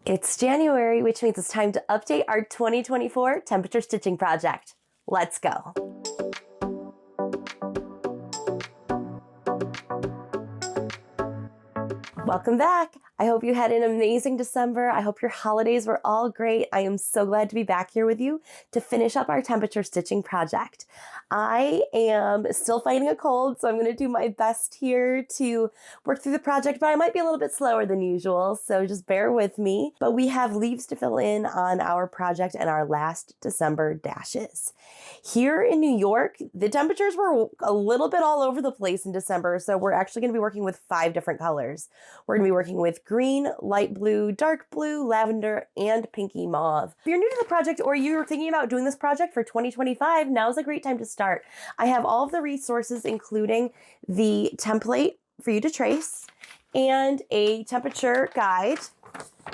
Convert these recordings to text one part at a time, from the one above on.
It's January, which means it's time to update our 2024 temperature stitching project. Let's go. Welcome back. I hope you had an amazing December. I hope your holidays were all great. I am so glad to be back here with you to finish up our temperature stitching project. I am still fighting a cold, so I'm going to do my best here to work through the project, but I might be a little bit slower than usual, so just bear with me. But we have leaves to fill in on our project and our last December dashes. Here in New York, the temperatures were a little bit all over the place in December, so we're actually going to be working with 5 different colors. We're going to be working with green, light blue, dark blue, lavender, and pinky mauve. If you're new to the project or you're thinking about doing this project for 2025, now's a great time to start. I have all of the resources, including the template for you to trace and a temperature guide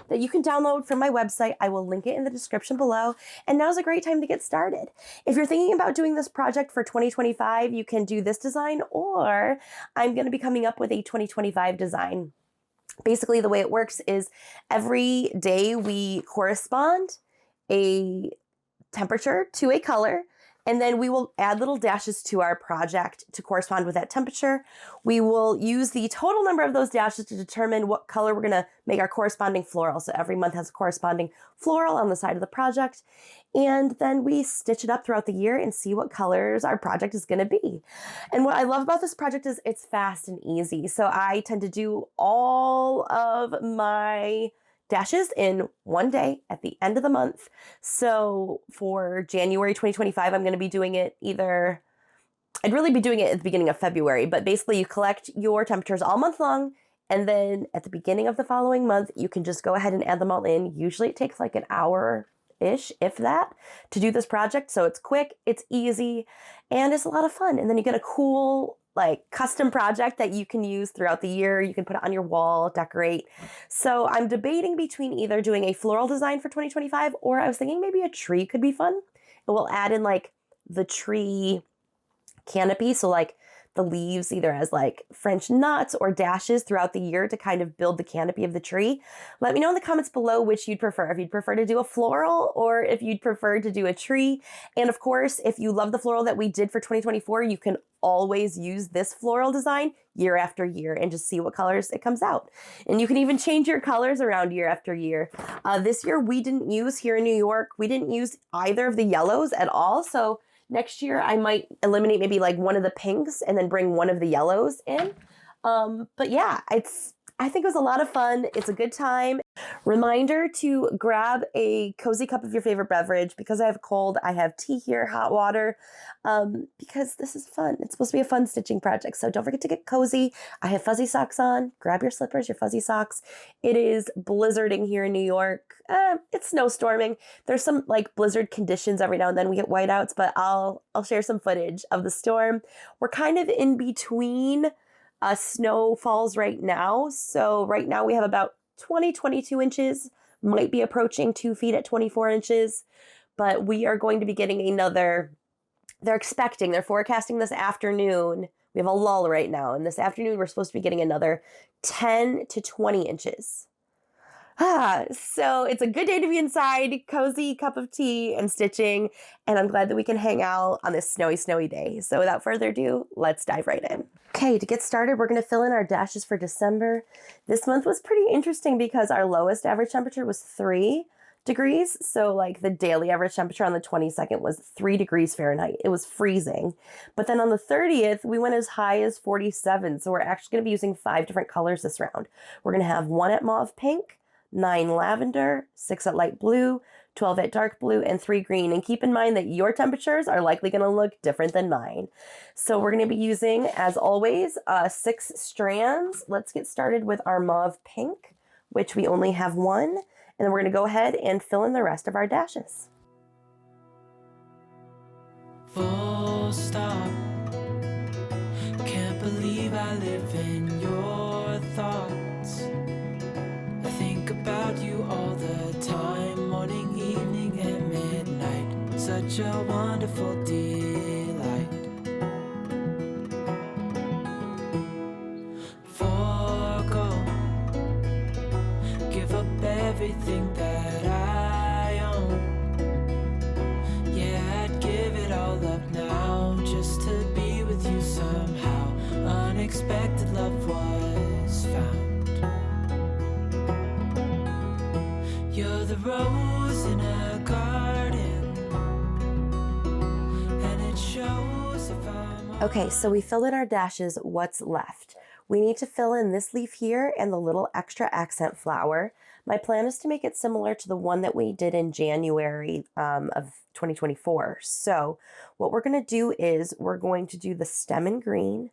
that you can download from my website. I will link it in the description below. And now's a great time to get started. If you're thinking about doing this project for 2025, you can do this design, or I'm going to be coming up with a 2025 design. Basically, the way it works is every day we correspond a temperature to a color, and then we will add little dashes to our project to correspond with that temperature. We will use the total number of those dashes to determine what color we're going to make our corresponding floral. So every month has a corresponding floral on the side of the project. And then we stitch it up throughout the year and see what colors our project is going to be. And what I love about this project is it's fast and easy. So I tend to do all of my dashes in one day at the end of the month. So for January 2025, I'm going to be doing it I'd really be doing it at the beginning of February, but basically you collect your temperatures all month long, and then at the beginning of the following month, you can just go ahead and add them all in. Usually it takes like an hour-ish, if that, to do this project. So it's quick, it's easy, and it's a lot of fun. And then you get a cool custom project that you can use throughout the year. You can put it on your wall, decorate. So I'm debating between either doing a floral design for 2025, or I was thinking maybe a tree could be fun. And we'll add in the tree canopy. So the leaves either as French knots or dashes throughout the year to kind of build the canopy of the tree. Let me know in the comments below which you'd prefer. If you'd prefer to do a floral or if you'd prefer to do a tree. And of course, if you love the floral that we did for 2024, you can always use this floral design year after year and just see what colors it comes out. And you can even change your colors around year after year. This year we didn't use, here in New York, we didn't use either of the yellows at all. So next year, I might eliminate maybe one of the pinks and then bring one of the yellows in. But yeah, I think it was a lot of fun. It's a good time. Reminder to grab a cozy cup of your favorite beverage. Because I have a cold, I have tea here, hot water, because this is fun. It's supposed to be a fun stitching project. So don't forget to get cozy. I have fuzzy socks on. Grab your slippers, your fuzzy socks. It is blizzarding here in New York. It's snowstorming. There's some blizzard conditions every now and then. We get whiteouts, but I'll share some footage of the storm. We're kind of in between snowfalls right now. So right now we have about 22 inches, might be approaching 2 feet at 24 inches, but we are going to be getting another, they're forecasting this afternoon. We have a lull right now, and this afternoon we're supposed to be getting another 10 to 20 inches. So it's a good day to be inside, cozy cup of tea and stitching, and I'm glad that we can hang out on this snowy day. So without further ado, let's dive right in. Okay, to get started, we're going to fill in our dashes for December. This month was pretty interesting because our lowest average temperature was 3 degrees. So the daily average temperature on the 22nd was 3 degrees Fahrenheit. It was freezing. But then on the 30th, we went as high as 47. So we're actually going to be using 5 different colors this round. We're going to have 1 at mauve pink, 9 lavender, 6 at light blue, 12 at dark blue, and 3 green. And keep in mind that your temperatures are likely going to look different than mine. So we're going to be using, as always, 6 strands. Let's get started with our mauve pink, which we only have 1. And then we're going to go ahead and fill in the rest of our dashes. Full stop. Can't believe I live in your thoughts. I think about you all the time, morning, evening, and midnight. Such a wonderful delight. Forgo, give up everything think that I own. Yeah, I'd give it all up now just to be with you somehow. Unexpected love was found. You're the rose in a garden, and it shows if I'm Okay, so we filled in our dashes. What's left? We need to fill in this leaf here and the little extra accent flower. My plan is to make it similar to the one that we did in January of 2024. So what we're going to do is we're going to do the stem in green,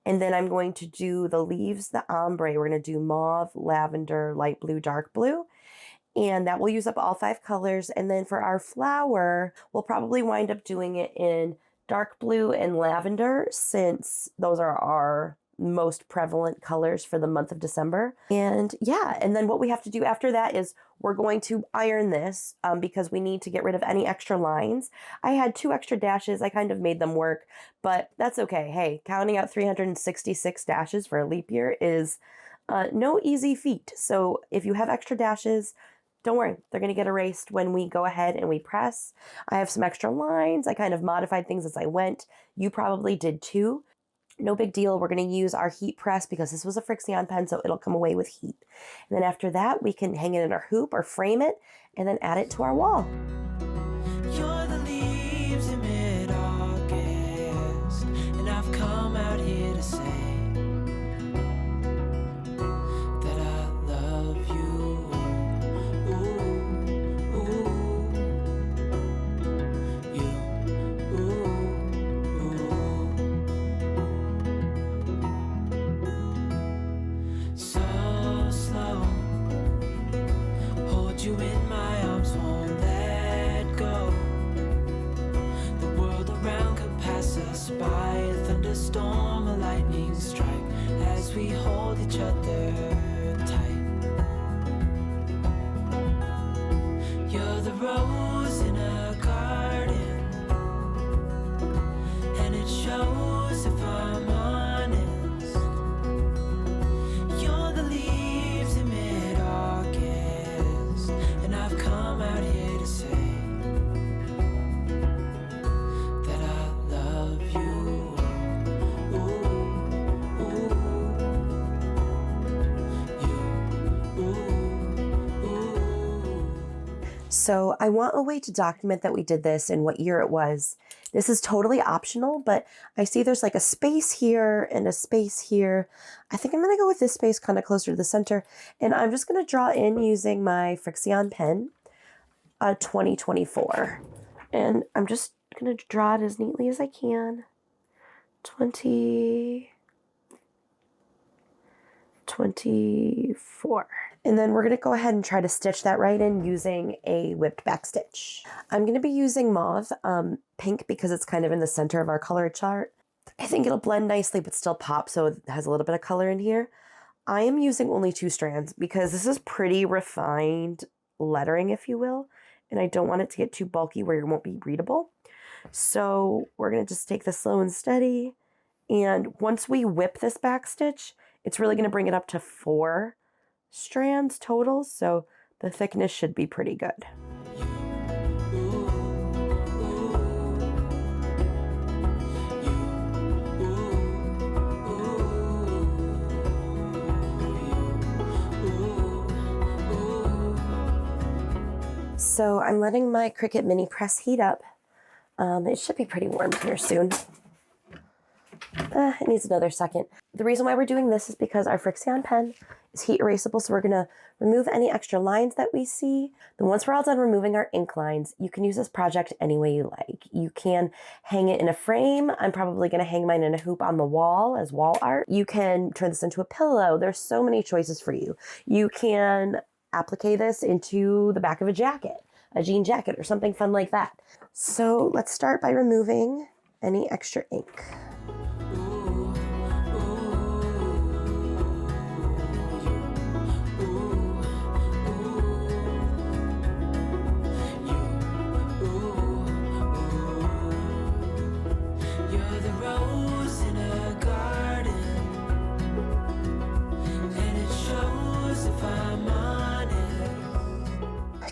and then I'm going to do the leaves, the ombre. We're going to do mauve, lavender, light blue, dark blue. And that will use up all 5 colors. And then for our flower, we'll probably wind up doing it in dark blue and lavender, since those are our most prevalent colors for the month of December. And yeah, and then what we have to do after that is we're going to iron this because we need to get rid of any extra lines. I had 2 extra dashes. I kind of made them work, but that's okay. Hey, counting out 366 dashes for a leap year is no easy feat. So if you have extra dashes, don't worry, they're going to get erased when we go ahead and we press. I have some extra lines. I kind of modified things as I went. You probably did too. No big deal. We're going to use our heat press because this was a Frixion pen, so it'll come away with heat. And then after that, we can hang it in our hoop or frame it and then add it to our wall. You're the leaves in mid-August, and I've come out here to say that I love you. Ooh, ooh, you, ooh, ooh. So slow, hold you in my arms, won't let go. The world around could pass us by, a thunderstorm, a lightning strike, as we hold each other tight. You're the rose in a garden, and it shows if I'm honest. You're the leaves in mid-August, and I've come out here to say that I love you. Ooh, ooh, you, ooh, ooh. So I want a way to document that we did this and what year it was. This is totally optional, but I see there's like a space here and a space here. I think I'm going to go with this space kind of closer to the center. And I'm just going to draw in using my Frixion pen, 2024. And I'm just going to draw it as neatly as I can. 2024. And then we're going to go ahead and try to stitch that right in using a whipped back stitch. I'm going to be using mauve, pink, because it's kind of in the center of our color chart. I think it'll blend nicely but still pop, so it has a little bit of color in here. I am using only 2 strands because this is pretty refined lettering, if you will, and I don't want it to get too bulky where it won't be readable. So we're going to just take this slow and steady, and once we whip this back stitch, it's really going to bring it up to 4 strands total, so the thickness should be pretty good. So I'm letting my Cricut mini press heat up. It should be pretty warm here soon. It needs another second. The reason why we're doing this is because our Frixion pen is heat erasable, so we're going to remove any extra lines that we see. Then once we're all done removing our ink lines, you can use this project any way you like. You can hang it in a frame. I'm probably going to hang mine in a hoop on the wall as wall art. You can turn this into a pillow. There's so many choices for you. You can applique this into the back of a jacket, a jean jacket, or something fun like that. So let's start by removing any extra ink.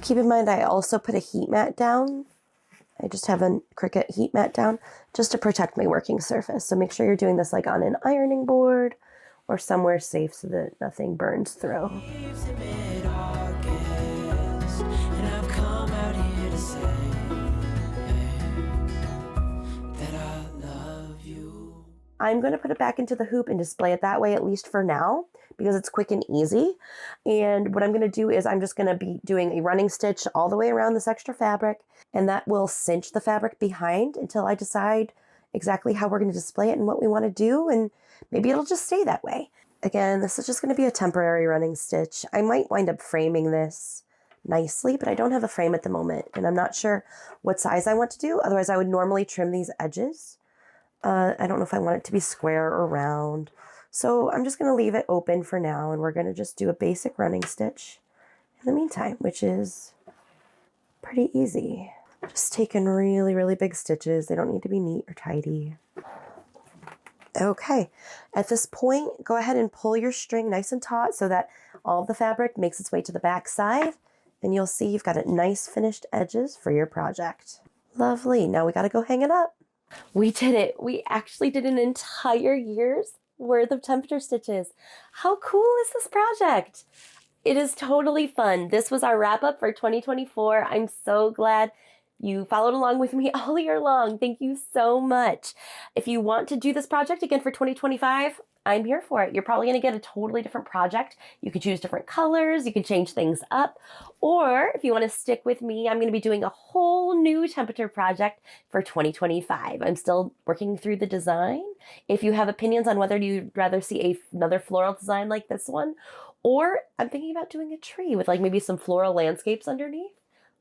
Keep in mind, I also put a heat mat down. I just have a Cricut heat mat down just to protect my working surface. So make sure you're doing this like on an ironing board or somewhere safe so that nothing burns through. And I've come out here to say that I love you. I'm going to put it back into the hoop and display it that way, at least for now, because it's quick and easy. And what I'm going to do is I'm just going to be doing a running stitch all the way around this extra fabric, and that will cinch the fabric behind until I decide exactly how we're going to display it and what we want to do, and maybe it'll just stay that way. Again, this is just going to be a temporary running stitch. I might wind up framing this nicely, but I don't have a frame at the moment, and I'm not sure what size I want to do. Otherwise, I would normally trim these edges. I don't know if I want it to be square or round. So I'm just going to leave it open for now, and we're going to just do a basic running stitch in the meantime, which is pretty easy. Just taking really, really big stitches. They don't need to be neat or tidy. Okay, at this point, go ahead and pull your string nice and taut so that all of the fabric makes its way to the back side, and you'll see you've got a nice finished edges for your project. Lovely. Now we got to go hang it up. We did it. We actually did an entire year's worth of temperature stitches. How cool is this project? It is totally fun. This was our wrap up for 2024. I'm so glad you followed along with me all year long. Thank you so much. If you want to do this project again for 2025, I'm here for it. You're probably going to get a totally different project. You could choose different colors. You can change things up. Or if you want to stick with me, I'm going to be doing a whole new temperature project for 2025. I'm still working through the design. If you have opinions on whether you'd rather see another floral design like this one, or I'm thinking about doing a tree with like maybe some floral landscapes underneath,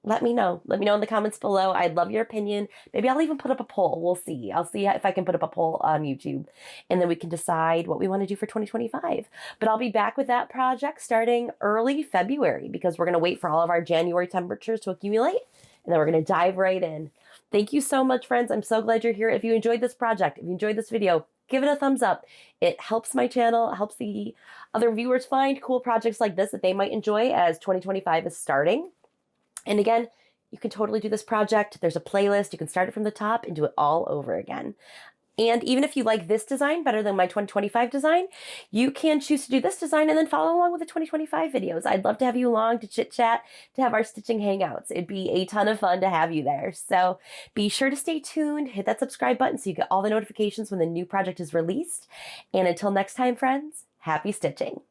let me know. Let me know in the comments below. I'd love your opinion. Maybe I'll even put up a poll. We'll see. I'll see if I can put up a poll on YouTube, and then we can decide what we want to do for 2025. But I'll be back with that project starting early February, because we're going to wait for all of our January temperatures to accumulate, and then we're going to dive right in. Thank you so much, friends. I'm so glad you're here. If you enjoyed this project, if you enjoyed this video, give it a thumbs up. It helps my channel, helps the other viewers find cool projects like this that they might enjoy as 2025 is starting. And again, you can totally do this project. There's a playlist. You can start it from the top and do it all over again. And even if you like this design better than my 2025 design, you can choose to do this design and then follow along with the 2025 videos. I'd love to have you along to chit chat, to have our stitching hangouts. It'd be a ton of fun to have you there. So be sure to stay tuned, hit that subscribe button so you get all the notifications when the new project is released. And until next time, friends, happy stitching.